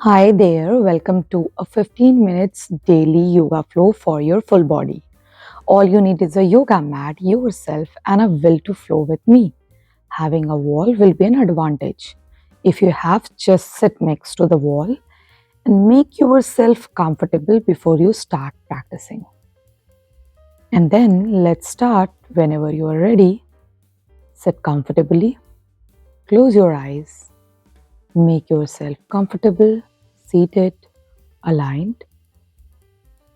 Hi there, welcome to a 15 minutes daily yoga flow for your full body. All you need is a yoga mat, yourself, and a will to flow with me. Having a wall will be an advantage. If you have, just sit next to the wall and make yourself comfortable before you start practicing. And then let's start whenever you are ready. Sit comfortably, close your eyes, make yourself comfortable, seated, aligned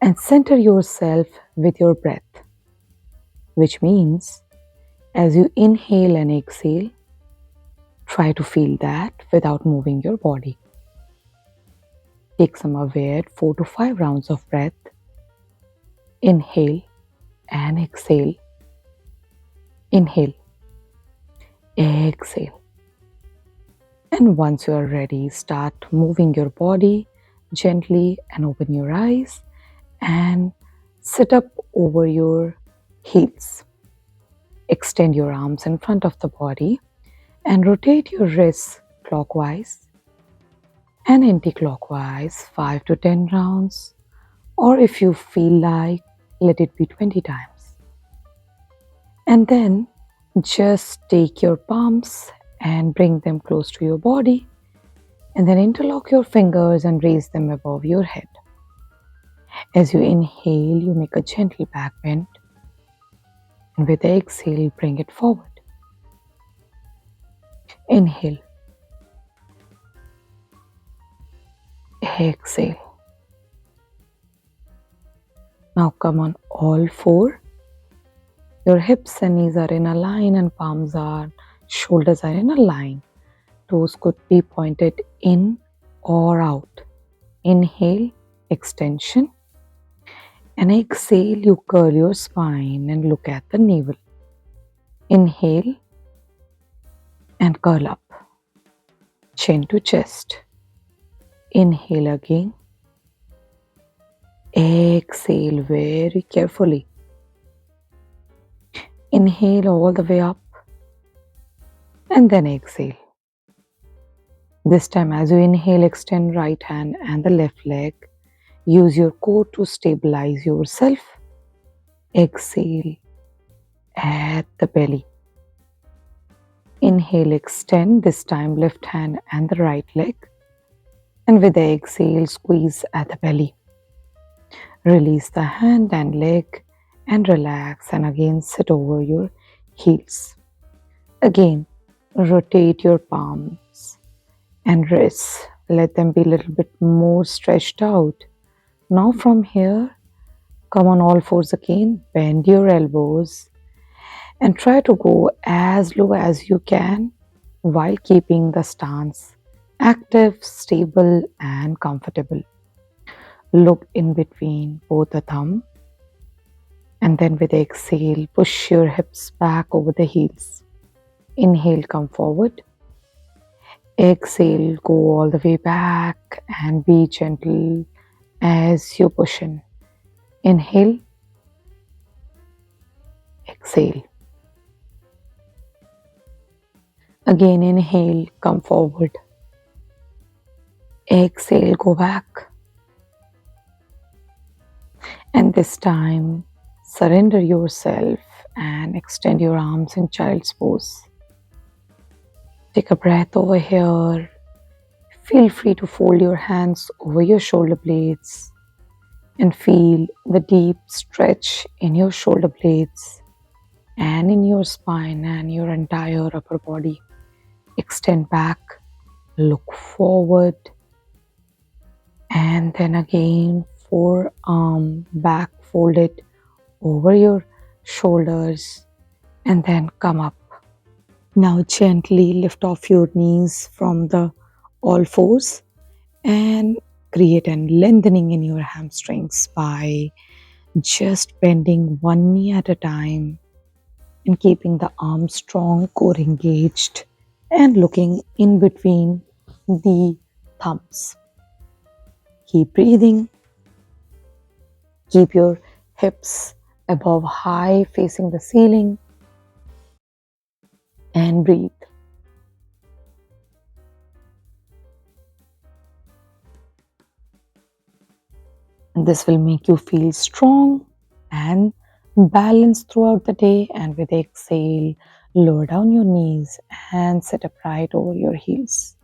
and center yourself with your breath, which means as you inhale and exhale, try to feel that without moving your body. Take some aware 4 to 5 rounds of breath. Inhale and exhale. Inhale, exhale. And once you are ready, start moving your body gently and open your eyes and sit up over your heels. Extend your arms in front of the body and rotate your wrists clockwise and anti-clockwise 5 to 10 rounds, or if you feel like, let it be 20 times. And then just take your palms and bring them close to your body, and then interlock your fingers and raise them above your head. As you inhale, you make a gentle back bend, and with the exhale, bring it forward. Inhale, exhale. Now come on all four. Your hips and knees are in a line and shoulders are in a line. Toes could be pointed in or out. Inhale, extension. And exhale, you curl your spine and look at the navel. Inhale and curl up. Chin to chest. Inhale again. Exhale very carefully. Inhale all the way up and then exhale. This time as you inhale, extend right hand and the left leg. Use your core to stabilize yourself. Exhale at the belly. Inhale, extend, this time left hand and the right leg. And with the exhale, squeeze at the belly. Release the hand and leg and relax and again sit over your heels. Again, rotate your palms and wrists. Let them be a little bit more stretched out. Now from here, come on all fours again, bend your elbows and try to go as low as you can while keeping the stance active, stable and comfortable. Look in between both the thumb and then with the exhale, push your hips back over the heels. Inhale, come forward. Exhale, go all the way back and be gentle as you push in. Inhale, exhale. Again, inhale, come forward. Exhale, go back. And this time, surrender yourself and extend your arms in child's pose. Take a breath over here. Feel free to fold your hands over your shoulder blades and feel the deep stretch in your shoulder blades and in your spine and your entire upper body. Extend back, look forward, and then again forearm back folded over your shoulders and then come up. Now gently lift off your knees from the all fours and create a lengthening in your hamstrings by just bending one knee at a time and keeping the arms strong, core engaged and looking in between the thumbs. Keep breathing. Keep your hips above high facing the ceiling and breathe. This will make you feel strong and balanced throughout the day. And with exhale, lower down your knees and sit upright over your heels.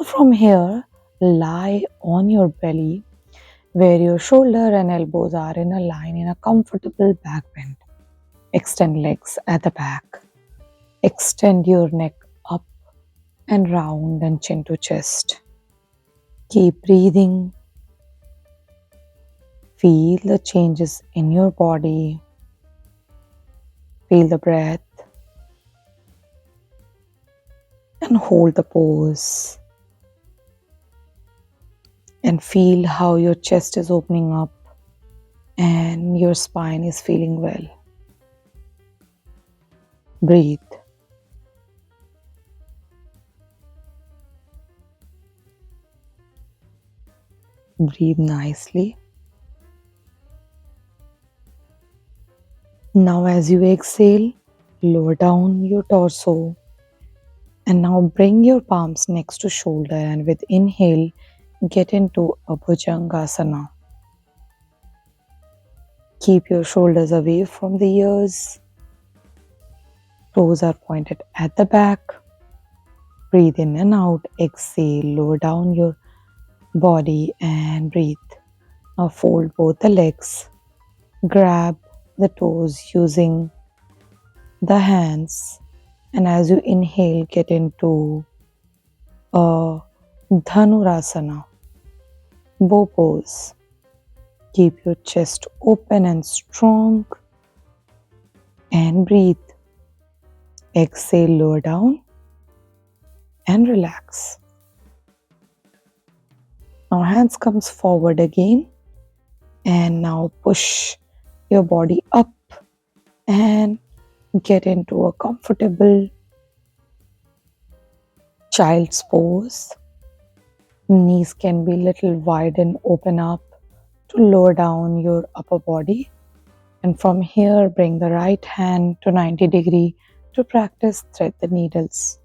From here, lie on your belly where your shoulder and elbows are in a line in a comfortable back bend. Extend legs at the back. Extend your neck up and round and chin to chest. Keep breathing. Feel the changes in your body. Feel the breath and hold the pose. And feel how your chest is opening up and your spine is feeling well. Breathe. Breathe nicely. Now, as you exhale, lower down your torso. And now bring your palms next to shoulder and with inhale, get into a Bhujangasana. Keep your shoulders away from the ears. Toes are pointed at the back. Breathe in and out. Exhale, lower down your body and breathe. Now fold both the legs. Grab the toes using the hands. And as you inhale, get into a Dhanurasana, bow pose. Keep your chest open and strong and breathe. Exhale, lower down and relax. Now hands comes forward again and now push your body up and get into a comfortable child's pose. Knees can be little wide and open up to lower down your upper body. And from here, bring the right hand to 90 degree to practice thread the needles.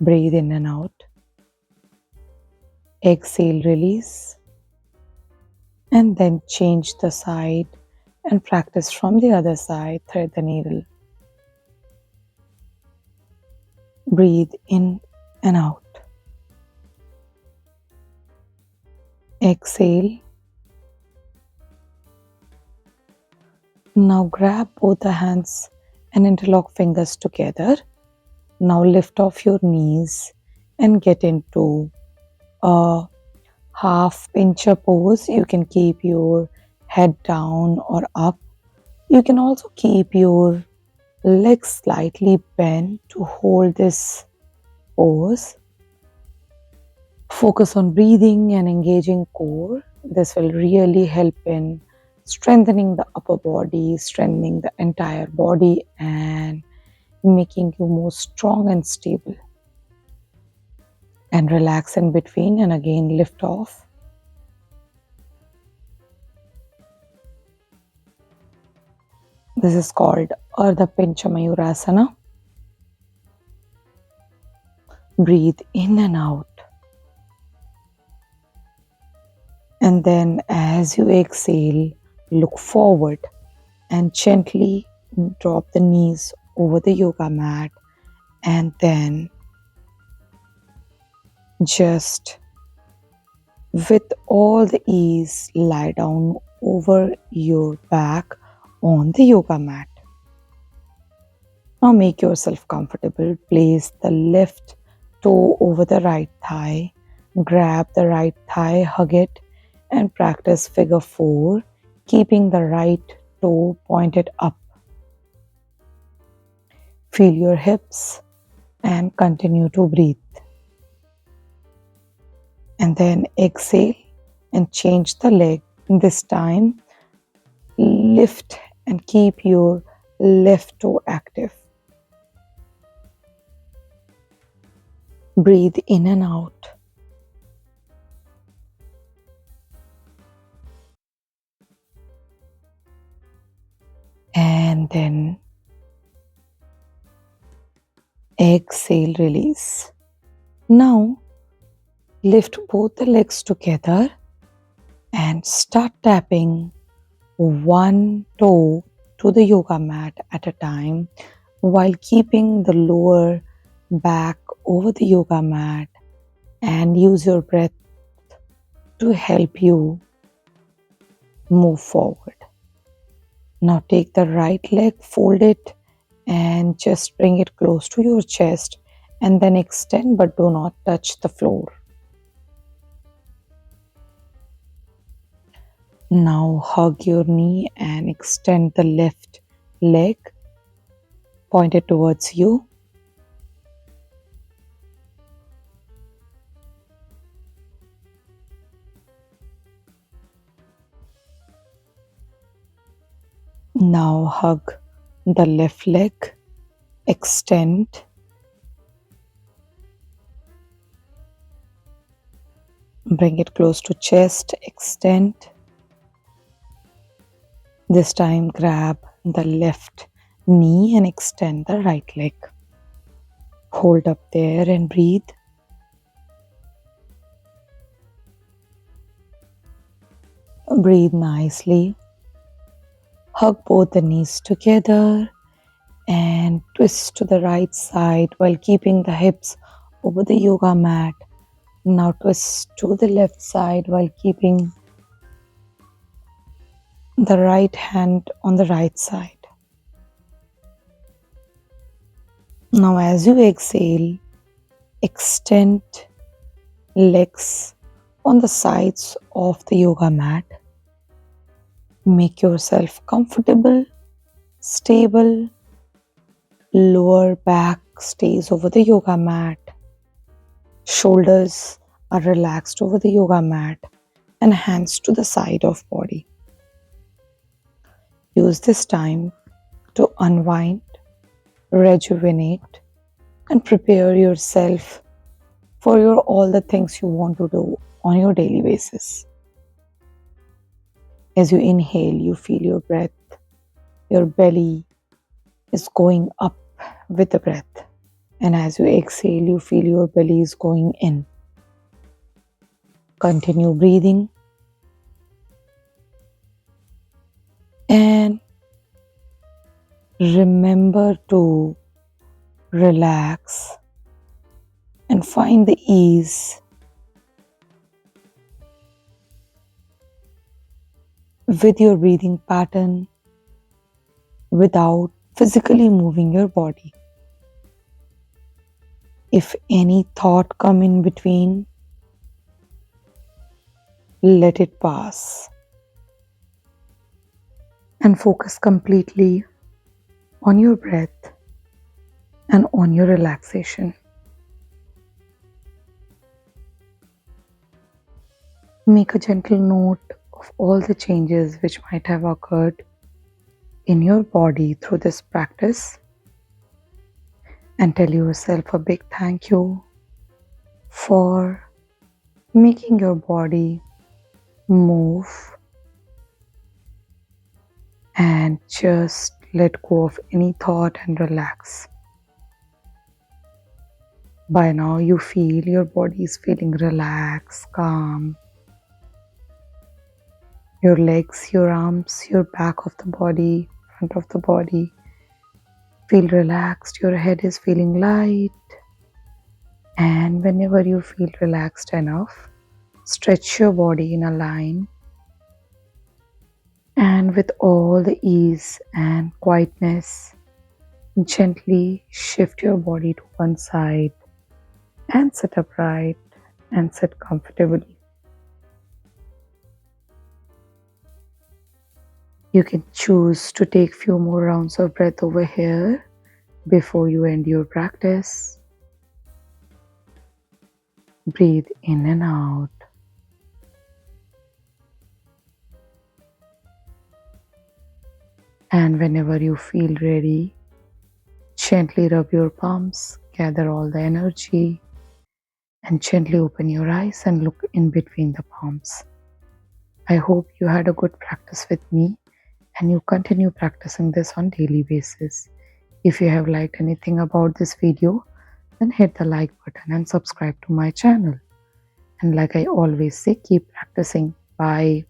Breathe in and out. Exhale, release. And then change the side and practice from the other side, thread the needle. Breathe in and out. Exhale. Now grab both the hands and interlock fingers together. Now lift off your knees and get into a half pincher pose. You can keep your head down or up. You can also keep your legs slightly bent to hold this pose. Focus on breathing and engaging core. This will really help in strengthening the upper body, strengthening the entire body, and making you more strong and stable. And relax in between and again lift off. This is called Ardha Pincha Mayurasana. Breathe in and out. And then as you exhale, look forward and gently drop the knees over the yoga mat and then just with all the ease lie down over your back on the yoga mat. Now make yourself comfortable. Place the left toe over the right thigh. Grab the right thigh, hug it, and practice figure 4, keeping the right toe pointed up. Feel your hips and continue to breathe. And then exhale and change the leg. This time, lift and keep your left toe active. Breathe in and out. And then exhale, release. Now, lift both the legs together and start tapping one toe to the yoga mat at a time while keeping the lower back over the yoga mat, and use your breath to help you move forward. Now take the right leg, fold it, and just bring it close to your chest and then extend, but do not touch the floor. Now hug your knee and extend the left leg pointed towards you. Now hug the left leg, extend, bring it close to chest, extend. This time grab the left knee and extend the right leg. Hold up there and breathe. Breathe nicely. Hug both the knees together and twist to the right side while keeping the hips over the yoga mat. Now twist to the left side while keeping the right hand on the right side. Now as you exhale, extend legs on the sides of the yoga mat. Make yourself comfortable, stable. Lower back stays over the yoga mat. Shoulders are relaxed over the yoga mat and hands to the side of body. Use this time to unwind, rejuvenate, and prepare yourself for all the things you want to do on your daily basis. As you inhale, you feel your breath, your belly is going up with the breath. And as you exhale, you feel your belly is going in. Continue breathing. And remember to relax and find the ease with your breathing pattern without physically moving your body. If any thought come in between, let it pass and focus completely on your breath and on your relaxation. Make a gentle note of all the changes which might have occurred in your body through this practice, and tell yourself a big thank you for making your body move, and just let go of any thought and relax. By now you feel your body is feeling relaxed, calm. Your legs, your arms, your back of the body, front of the body feel relaxed. Your head is feeling light. And whenever you feel relaxed enough, stretch your body in a line. And with all the ease and quietness, gently shift your body to one side and sit upright and sit comfortably. You can choose to take few more rounds of breath over here before you end your practice. Breathe in and out. And whenever you feel ready, gently rub your palms, gather all the energy, and gently open your eyes and look in between the palms. I hope you had a good practice with me and you continue practicing this on daily basis. If you have liked anything about this video, then hit the like button and subscribe to my channel. And like I always say, keep practicing. Bye.